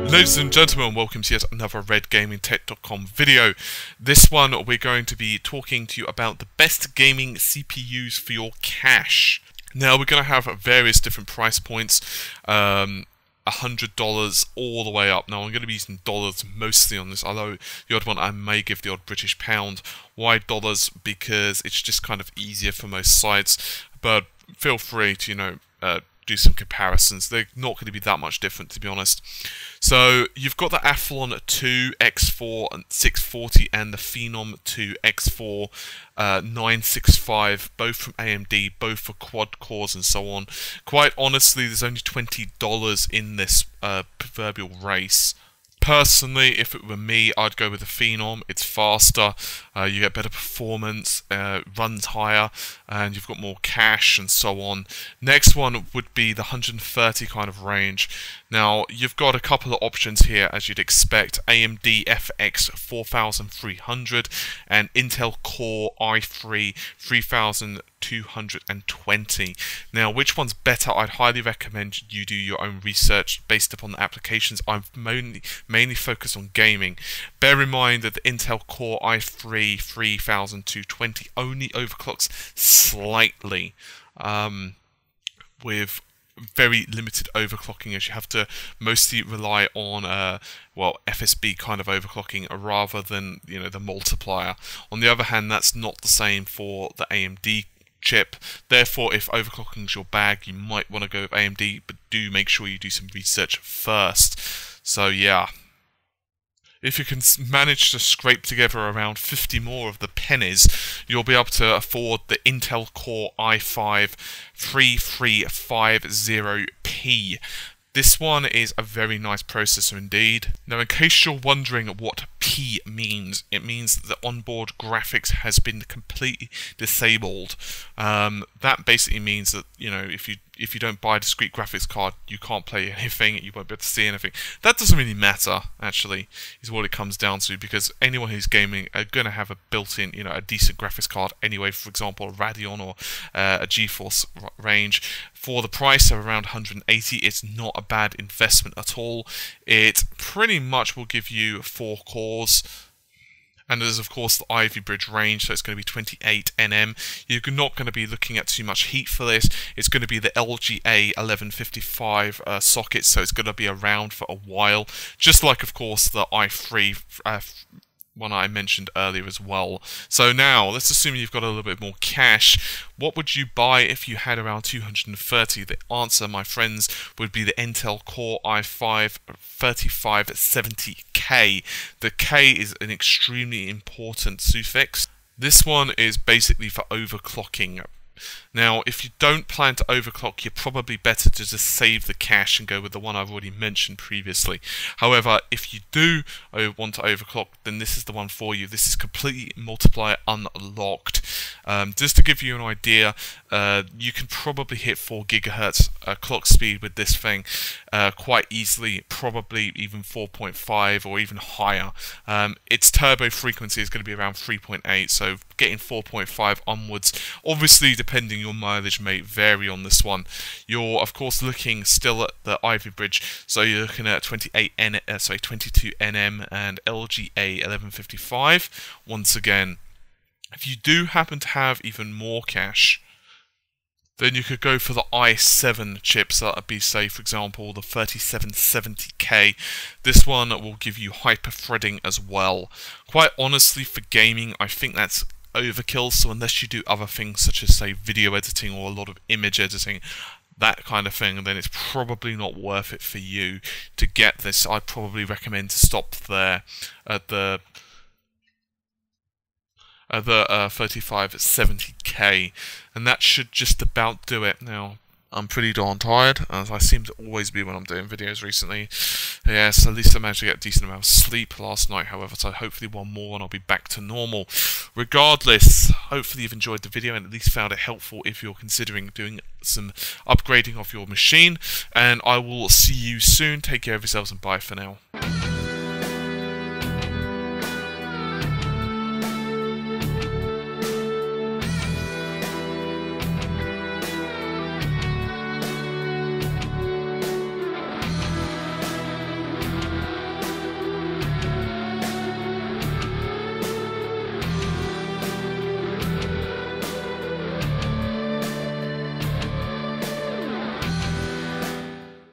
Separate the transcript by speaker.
Speaker 1: Ladies and gentlemen, welcome to yet another RedGamingTech.com video. This one we're going to be talking to you about the best gaming CPUs for your cash. Now we're going to have various different price points, $100 all the way up. Now I'm going to be using dollars mostly on this, although the odd one I may give the odd British pound. Why dollars? Because it's just kind of easier for most sites, but feel free to, do some comparisons. They're not going to be that much different, to be honest. So you've got the Athlon 2 X4 and 640 and the Phenom 2 X4 965, both from AMD, both for quad cores and so on. Quite honestly, there's only $20 in this proverbial race. Personally, if it were me, I'd go with the Phenom. It's faster, you get better performance, runs higher, and you've got more cache and so on. Next one would be the 130 kind of range. Now, you've got a couple of options here, as you'd expect. AMD FX 4300 and Intel Core i3 3220. Now, which one's better? I'd highly recommend you do your own research based upon the applications. I've mainly focused on gaming. Bear in mind that the Intel Core i3 3220 only overclocks slightly, with very limited overclocking, as you have to mostly rely on FSB kind of overclocking rather than the multiplier. On the other hand, that's not the same for the AMD chip. Therefore, if overclocking is your bag, you might want to go with AMD, but do make sure you do some research first. So yeah, if you can manage to scrape together around 50 more of the pennies, you'll be able to afford the Intel Core i5 3350P. This one is a very nice processor indeed. Now, in case you're wondering what P means, it means that the onboard graphics has been completely disabled. That basically means that if you don't buy a discrete graphics card, you can't play anything, you won't be able to see anything. That doesn't really matter, actually, is what it comes down to, because anyone who's gaming are going to have a built-in, a decent graphics card anyway, for example, a Radeon or a GeForce range. For the price of around 180, it's not a bad investment at all. It pretty much will give you 4 cores. And there's, of course, the Ivy Bridge range, so it's going to be 28 nm. You're not going to be looking at too much heat for this. It's going to be the LGA 1155 socket, so it's going to be around for a while. Just like, of course, the i3 one I mentioned earlier as well. So now, let's assume you've got a little bit more cash. What would you buy if you had around 230? The answer, my friends, would be the Intel Core i5 3570K. The K is an extremely important suffix. This one is basically for overclocking. Now, if you don't plan to overclock, you're probably better to just save the cache and go with the one I've already mentioned previously. However, if you do want to overclock, then this is the one for you. This is completely multiplier unlocked. Just to give you an idea, you can probably hit 4 GHz clock speed with this thing quite easily, probably even 4.5 or even higher. Its turbo frequency is going to be around 3.8, so getting 4.5 onwards. Obviously, depending your mileage may vary on this one. You're of course looking still at the Ivy Bridge, so you're looking at 22 nm and LGA 1155. Once again, if you do happen to have even more cache, then you could go for the i7 chips. That would be, say, for example, the 3770K. This one will give you hyper-threading as well. Quite honestly, for gaming, I think that's overkill, so unless you do other things such as, say, video editing or a lot of image editing, that kind of thing, then it's probably not worth it for you to get this. I'd probably recommend to stop there at the 3570K, and that should just about do it. Now, I'm pretty darn tired, as I seem to always be when I'm doing videos recently. Yes, at least I managed to get a decent amount of sleep last night, however, so hopefully one more and I'll be back to normal. Regardless, hopefully you've enjoyed the video and at least found it helpful if you're considering doing some upgrading of your machine, and I will see you soon. Take care of yourselves and bye for now.